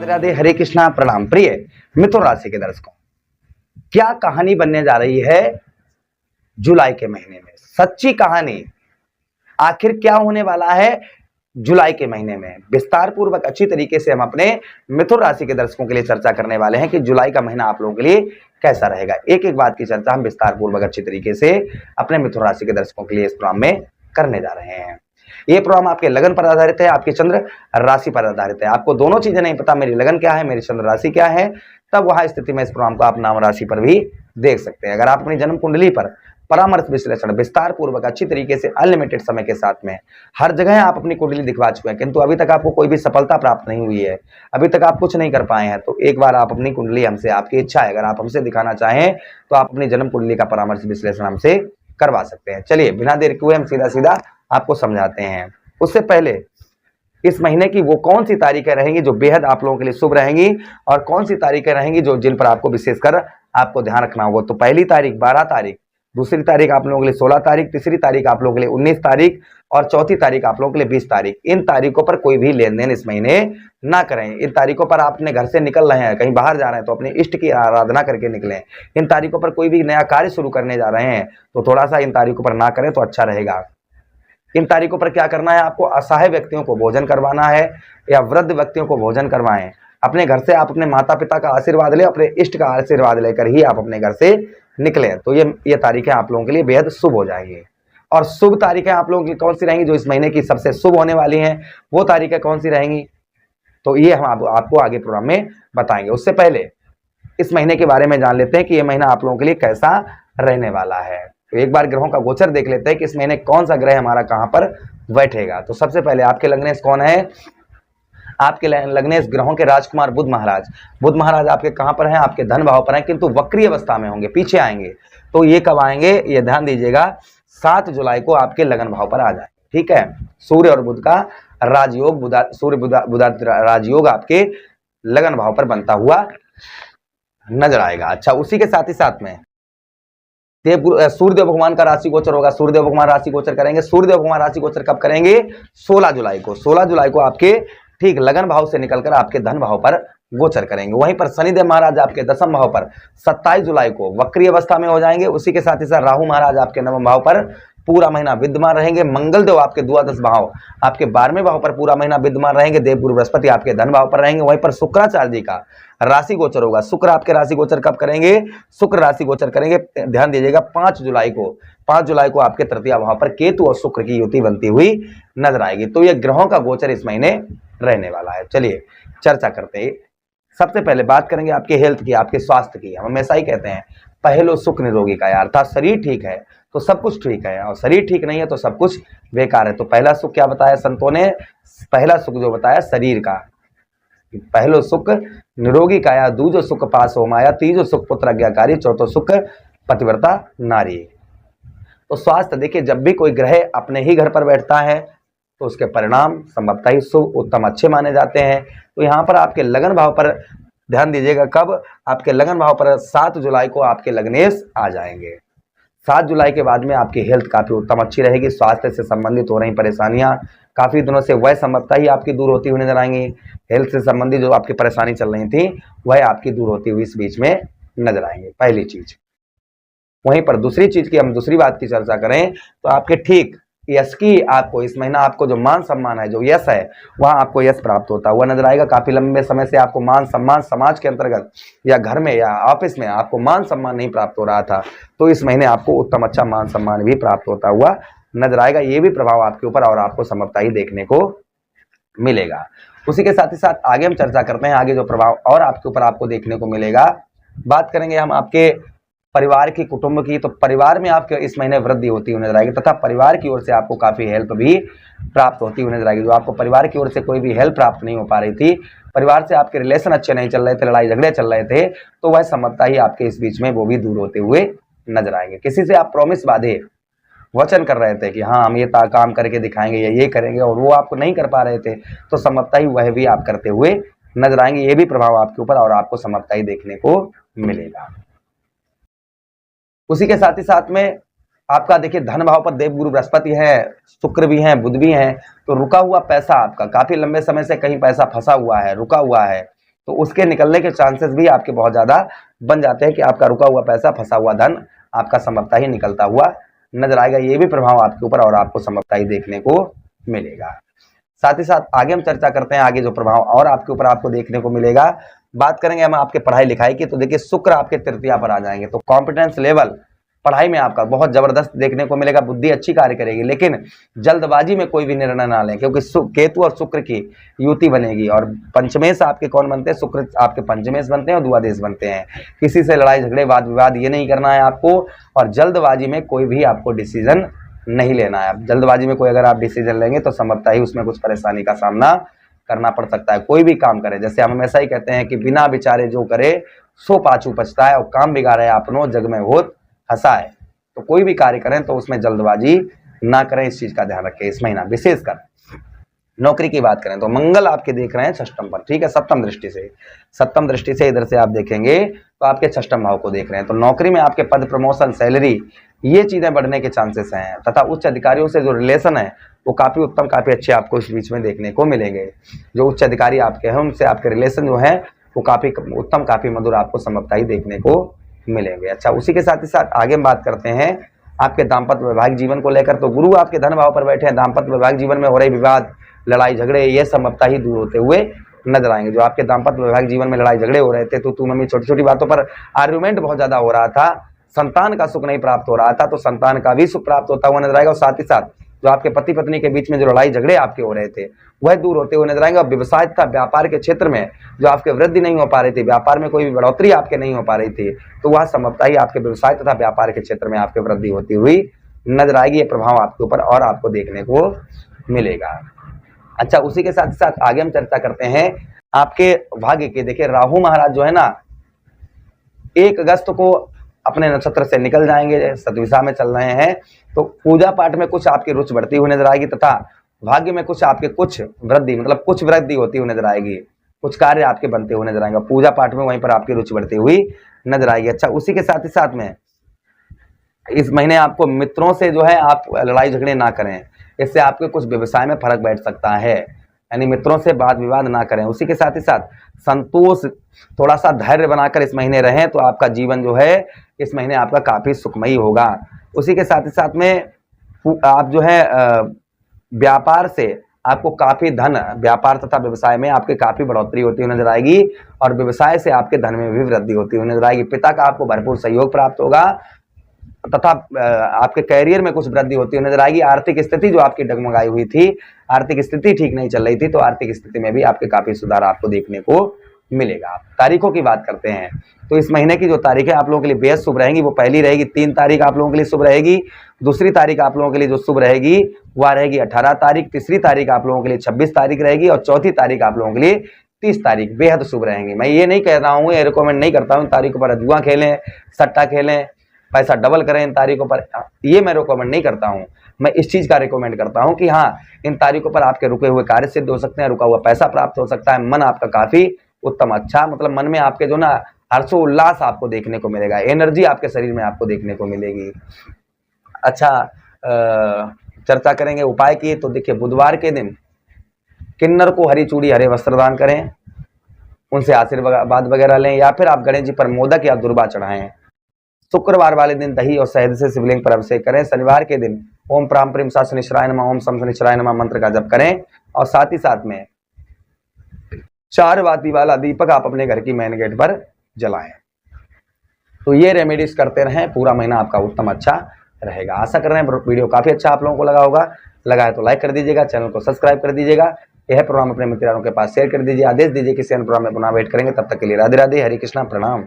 राधे राधे, हरे कृष्णा, प्रणाम। प्रिय मिथुन राशि के दर्शकों, क्या कहानी बनने जा रही है जुलाई के महीने में? सच्ची कहानी आखिर क्या होने वाला है जुलाई के महीने में, विस्तार पूर्वक अच्छी तरीके से हम अपने मिथुन राशि के दर्शकों के लिए चर्चा करने वाले हैं कि जुलाई का महीना आप लोगों के लिए कैसा रहेगा। एक एक बात की चर्चा हम विस्तार पूर्वक अच्छी तरीके से अपने मिथुन राशि के दर्शकों के लिए इस प्रोग्राम में करने जा रहे हैं। ये प्रोग्राम आपके लगन पर आधारित है, आपकी चंद्र राशि पर आधारित है। आपको दोनों चीजें नहीं पता, मेरी लगन क्या है, मेरी चंद्र राशि क्या है, तब वहां स्थिति में इस प्रोग्राम को आप नाम राशि पर भी देख सकते हैं। अगर आप अपनी जन्म कुंडली पर परामर्श विश्लेषण विस्तार पूर्वक अच्छी तरीके से अनलिमिटेड समय के साथ में हर जगह आप अपनी कुंडली दिखवा चुके हैं, किंतु अभी तक आपको कोई भी सफलता प्राप्त नहीं हुई है, अभी तक आप कुछ नहीं कर पाए हैं, तो एक बार आप अपनी कुंडली हमसे, आपकी इच्छा है अगर आप हमसे दिखाना चाहें तो आप अपनी जन्म कुंडली का परामर्श विश्लेषण हमसे करवा सकते हैं। चलिए बिना देर किए हम सीधा सीधा आपको समझाते हैं। उससे पहले इस महीने की वो कौन सी तारीखें रहेंगी जो बेहद आप लोगों के लिए शुभ रहेंगी और कौन सी तारीखें रहेंगी जो जिन पर आपको विशेषकर आपको ध्यान रखना होगा। तो पहली तारीख 12 तारीख, दूसरी तारीख आप लोगों के लिए 16 तारीख, तीसरी तारीख आप लोगों के लिए 19 तारीख और चौथी तारीख आप लोगों के लिए 20 तारीख। इन तारीखों पर कोई भी लेन देन इस महीने ना करें। इन तारीखों पर आप अपने घर से निकल रहे हैं, कहीं बाहर जा रहे हैं तो अपने इष्ट की आराधना करके निकलें। इन तारीखों पर कोई भी नया कार्य शुरू करने जा रहे हैं तो थोड़ा सा इन तारीखों पर ना करें तो अच्छा रहेगा। इन तारीखों पर क्या करना है, आपको असहाय व्यक्तियों को भोजन करवाना है या वृद्ध व्यक्तियों को भोजन करवाएं। अपने घर से आप अपने माता पिता का आशीर्वाद लें, अपने इष्ट का आशीर्वाद लेकर ही आप अपने घर से निकलें। तो ये तारीखें आप लोगों के लिए बेहद शुभ हो जाएंगी। और शुभ तारीखें आप लोगों की कौन सी रहेंगी, जो इस महीने की सबसे शुभ होने वाली हैं, वो तारीखें कौन सी रहेंगी, तो ये हम आपको आगे प्रोग्राम में बताएंगे। उससे पहले इस महीने के बारे में जान लेते हैं कि ये महीना आप लोगों के लिए कैसा रहने वाला है। तो एक बार ग्रहों का गोचर देख लेते हैं कि इस महीने कौन सा ग्रह हमारा कहां पर बैठेगा। तो सबसे पहले आपके लग्नेश कौन है, आपके लग्नेश ग्रहों के राजकुमार बुध महाराज। बुध महाराज आपके कहां पर हैं, आपके धन भाव पर हैं, किंतु वक्री अवस्था में होंगे, पीछे आएंगे। तो ये कब आएंगे, ये ध्यान दीजिएगा, 7 जुलाई को आपके लगन भाव पर आ जाए। ठीक है, सूर्य और बुध का राजयोग, सूर्य बुध राजयोग आपके लगन भाव पर बनता हुआ नजर आएगा। अच्छा, उसी के साथ ही साथ में सूर्यदेव भगवान का राशि गोचर होगा। सूर्यदेव भगवान राशि गोचर करेंगे। सूर्यदेव भगवान राशि गोचर कब करेंगे, 16 जुलाई को। 16 जुलाई को आपके ठीक लगन भाव से निकलकर आपके धन भाव पर गोचर करेंगे। वहीं पर शनिदेव महाराज आपके दशम भाव पर 27 जुलाई को वक्री अवस्था में हो जाएंगे। उसी के साथ ही साथ राहु महाराज आपके नवम भाव पर पूरा महीना विद्यमान रहेंगे। मंगल देव आपके द्वादश भाव आपके 12वें भाव पर पूरा महीना विद्यमान रहेंगे। देवगुरु बृहस्पति आपके धन भाव पर रहेंगे। वहीं पर शुक्राचार्य जी का राशि गोचर होगा। शुक्र आपके राशि गोचर कब करेंगे, शुक्र राशि गोचर करेंगे, ध्यान दीजिएगा, 5 जुलाई को। 5 जुलाई को आपके तृतीय भाव पर केतु और शुक्र की युति बनती हुई नजर आएगी। तो ये ग्रहों का गोचर इस महीने रहने वाला है। चलिए चर्चा करते हैं। सबसे पहले बात करेंगे आपके हेल्थ की, आपके स्वास्थ्य की। हम हमेशा ही कहते हैं पहलो सुख निरोगी का, अर्थात शरीर ठीक है तो सब कुछ ठीक है और शरीर ठीक नहीं है तो सब कुछ बेकार है। तो पहला सुख क्या बताया संतों ने, पहला सुख जो बताया शरीर का, पहलो सुख निरोगी काया, दूजो सुख पास हो माया, तीजो सुख पुत्र आज्ञाकारी, चौथो सुख पतिव्रता नारी। तो स्वास्थ्य देखिए, जब भी कोई ग्रह अपने ही घर पर बैठता है तो उसके परिणाम संभवतः ही शुभ उत्तम अच्छे माने जाते हैं। तो यहाँ पर आपके लगन भाव पर ध्यान दीजिएगा, कब, आपके लगन भाव पर 7 जुलाई को आपके लग्नेश आ जाएंगे। 7 जुलाई के बाद में आपकी हेल्थ काफी उत्तम अच्छी रहेगी। स्वास्थ्य से संबंधित हो रही परेशानियां काफी दिनों से वह संभवतः ही आपकी दूर होती हुई नजर आएंगी। हेल्थ से संबंधित जो आपकी परेशानी चल रही थी वह आपकी दूर होती हुई इस बीच में नजर आएंगे, पहली चीज। वहीं पर दूसरी चीज की हम दूसरी बात की चर्चा करें तो आपके ठीक यश की, आपको इस महीना आपको जो मान सम्मान है, जो यश है, वहां आपको यश प्राप्त होता हुआ नजर आएगा। काफी लंबे समय से आपको मान सम्मान समाज के अंतर्गत या घर में या ऑफिस में आपको मान सम्मान नहीं प्राप्त हो रहा था, तो इस महीने आपको उत्तम अच्छा मान सम्मान भी प्राप्त होता हुआ नजर आएगा। ये भी प्रभाव आपके ऊपर और आपको संभवतः ही देखने को मिलेगा। उसी के साथ ही साथ आगे हम चर्चा करते हैं, आगे जो प्रभाव और आपके ऊपर आपको देखने को मिलेगा। बात करेंगे हम आपके परिवार की, कुटुंब की। तो परिवार में आपके इस महीने वृद्धि होती हुई नजर आएगी तथा परिवार की ओर से आपको काफी हेल्प भी प्राप्त होती हुई नजर आएगी। जो आपको परिवार की ओर से कोई भी हेल्प प्राप्त नहीं हो पा रही थी, परिवार से आपके रिलेशन अच्छे नहीं चल रहे थे, लड़ाई झगड़े चल रहे थे, तो वह संभवतः ही आपके इस बीच में वो भी दूर होते हुए नजर आएंगे। किसी से आप प्रॉमिस बांधे वचन कर रहे थे कि हाँ हम ये काम करके दिखाएंगे या ये करेंगे, और वो आपको नहीं कर पा रहे थे, तो संभवतः ही वह भी आप करते हुए नजर आएंगे। ये भी प्रभाव आपके ऊपर और आपको संभवतः ही देखने को मिलेगा। उसी के साथ ही साथ में आपका देखिए धन भाव पर देवगुरु बृहस्पति है, शुक्र भी हैं, बुध भी हैं। तो रुका हुआ पैसा आपका, काफी लंबे समय से कहीं पैसा फंसा हुआ है, रुका हुआ है, तो उसके निकलने के चांसेस भी आपके बहुत ज़्यादा बन जाते हैं कि आपका रुका हुआ पैसा, फंसा हुआ धन आपका संभवतः ही निकलता हुआ नजर आएगा। ये भी प्रभाव आपके ऊपर और आपको संभवतः ही देखने को मिलेगा। साथ ही साथ आगे हम चर्चा करते हैं, आगे जो प्रभाव और आपके ऊपर आपको देखने को मिलेगा। बात करेंगे हम आपके पढ़ाई लिखाई की, तो देखिए शुक्र आपके तृतीया पर आ जाएंगे, तो कॉम्पिटेंस लेवल पढ़ाई में आपका बहुत जबरदस्त देखने को मिलेगा। बुद्धि अच्छी कार्य करेगी, लेकिन जल्दबाजी में कोई भी निर्णय ना लें, क्योंकि केतु और शुक्र की युति बनेगी और पंचमेश आपके कौन बनते हैं? शुक्र आपके पंचमेश बनते हैं और द्वादेश बनते हैं। किसी से लड़ाई झगड़े वाद विवाद ये नहीं करना है आपको, और जल्दबाजी में कोई भी आपको डिसीजन नहीं लेना है। जल्दबाजी में कोई अगर आप डिसीजन लेंगे तो संभवतः ही उसमें कुछ परेशानी का सामना करना पड़ सकता है। कोई भी काम करें, जैसे हम हमेशा ही कहते हैं कि बिना विचारे जो करे सो पाछू पछताए, और काम बिगाड़े आपनो जग में होत हंसाए। तो कोई भी कार्य करें तो उसमें जल्दबाजी ना करें, इस चीज का ध्यान रखें। इस महीना विशेषकर नौकरी की बात करें तो मंगल आपके देख रहे हैं षष्टम पर, ठीक है, सप्तम दृष्टि से इधर से आप देखेंगे तो आपके षष्टम भाव को देख रहे हैं। तो नौकरी में आपके पद, प्रमोशन, सैलरी ये चीजें बढ़ने के चांसेस हैं, तथा उच्च अधिकारियों से जो रिलेशन है वो काफी उत्तम, काफी अच्छे आपको इस बीच में देखने को मिलेंगे। जो उच्च अधिकारी आपके हैं उनसे आपके रिलेशन जो है वो काफी उत्तम, काफी मधुर आपको संभवतः ही देखने को मिलेंगे। अच्छा, उसी के साथ ही साथ आगे हम बात करते हैं आपके दाम्पत्य वैवाहिक जीवन को लेकर। तो गुरु आपके धन भाव पर बैठे हैं, दाम्पत्य वैवाहिक जीवन में हो रहे विवाद, लड़ाई झगड़े ये संभवतः ही दूर होते हुए नजर आएंगे। जो आपके दाम्पत्य वैवाहिक जीवन में लड़ाई झगड़े हो रहे थे, तो तू मम्मी, छोटी छोटी बातों पर आर्ग्यूमेंट बहुत ज्यादा हो रहा था, संतान का सुख नहीं प्राप्त हो रहा था, तो संतान का भी सुख प्राप्त होता हुआ नजर आएगा। और साथ ही साथ जो आपके पति पत्नी के बीच में जो लड़ाई झगड़े आपके हो रहे थे वह दूर होते हुए नजर आएंगे। और व्यवसाय तथा व्यापार के क्षेत्र में जो आपके वृद्धि नहीं हो पा रही थी, व्यापार में कोई भी बढ़ोतरी आपके नहीं हो पा रही थी, तो वह संभवतः ही आपके व्यवसाय तथा व्यापार के क्षेत्र में आपके वृद्धि होती हुई नजर आएगी। ये प्रभाव आपके ऊपर और आपको देखने को मिलेगा। अच्छा, उसी के साथ साथ आगे हम चर्चा करते हैं आपके भाग्य की। देखिए राहु महाराज जो है ना 1 अगस्त को अपने नक्षत्र से निकल जाएंगे, सतविशा में चल रहे हैं, तो पूजा पाठ में कुछ आपकी रुचि बढ़ती हुई नजर आएगी, तथा भाग्य में कुछ आपके कुछ वृद्धि, मतलब कुछ वृद्धि होती हुई नजर आएगी, कुछ कार्य आपके बनते हुए नजर आएंगे। पूजा पाठ में वहीं पर आपकी रुचि बढ़ती हुई नजर आएगी। अच्छा, उसी के साथ ही साथ में इस महीने आपको मित्रों से जो है आप लड़ाई झगड़े ना करें, इससे आपके कुछ व्यवसाय में फर्क बैठ सकता है, यानी मित्रों से वाद विवाद ना करें। उसी के साथ ही साथ संतोष, थोड़ा सा धैर्य बनाकर इस महीने रहें, तो आपका जीवन जो है इस महीने आपका काफी सुखमयी होगा। उसी के साथ ही साथ में आप जो है व्यापार से आपको काफी धन, व्यापार तथा व्यवसाय में आपके काफी बढ़ोतरी होती हुई नजर आएगी, और व्यवसाय से आपके धन में भी वृद्धि होती हुई नजर आएगी। पिता का आपको भरपूर सहयोग प्राप्त होगा, तथा आपके कैरियर में कुछ वृद्धि होती हुई नजर आएगी। आर्थिक स्थिति जो आपकी डगमगाई हुई थी, आर्थिक स्थिति ठीक नहीं चल रही थी, तो आर्थिक स्थिति में भी आपके काफी सुधार आपको देखने को मिलेगा। तारीखों की बात करते हैं तो इस महीने की जो तारीखें आप लोगों के लिए बेहद शुभ रहेंगी वो पहली रहेगी 3 तारीख आप लोगों के लिए शुभ रहेगी। दूसरी तारीख आप लोगों के लिए जो शुभ रहेगी वह रहेगी 18 तारीख। तीसरी तारीख आप लोगों के लिए 26 तारीख रहेगी, और चौथी तारीख आप लोगों के लिए 30 तारीख बेहद शुभ रहेंगी। मैं ये नहीं कह रहा हूँ, ये रिकमेंड नहीं करता हूँ इन तारीखों पर जुआ खेलें, सट्टा खेलें, पैसा डबल करें इन तारीखों पर, ये मैं रिकमेंड नहीं करता हूँ। मैं इस चीज का रिकमेंड करता हूँ कि हाँ, इन तारीखों पर आपके रुके हुए कार्य सिद्ध हो सकते हैं, रुका हुआ पैसा प्राप्त हो सकता है, मन आपका काफी उत्तम, अच्छा, मतलब मन में आपके जो ना हर्षोल्लास आपको देखने को मिलेगा, एनर्जी आपके शरीर में आपको देखने को मिलेगी। अच्छा, चर्चा करेंगे उपाय की। तो देखिए बुधवार के दिन किन्नर को हरी चूड़ी हरे वस्त्र दान करें, उनसे आशीर्वाद वगैरह लें, या फिर आप गणेश जी पर मोदक या दुर्बा चढ़ाएं। शुक्रवार वाले दिन दही और शहद से शिवलिंग पर अभिषेक करें। शनिवार के दिन ओम प्राम प्रेम सा शनिश्चराय नमः, ओम सम शनिश्चराय नमः मंत्र का जप करें, और साथ ही साथ में 4 बाती वाला दीपक आप अपने घर की मेन गेट पर जलाएं। तो ये रेमेडीज करते रहें, पूरा महीना आपका उत्तम अच्छा रहेगा। आशा कर रहे हैं वीडियो काफी अच्छा आप लोगों को लगा होगा। लगा है तो लाइक कर दीजिएगा, चैनल को सब्सक्राइब कर दीजिएगा, यह प्रोग्राम अपने मित्रों के पास शेयर कर दीजिए, आदेश दीजिए किसी अन्य प्रोग्राम में पुनः वेट करेंगे। तब तक के लिए राधे राधे, हरे कृष्णा, प्रणाम।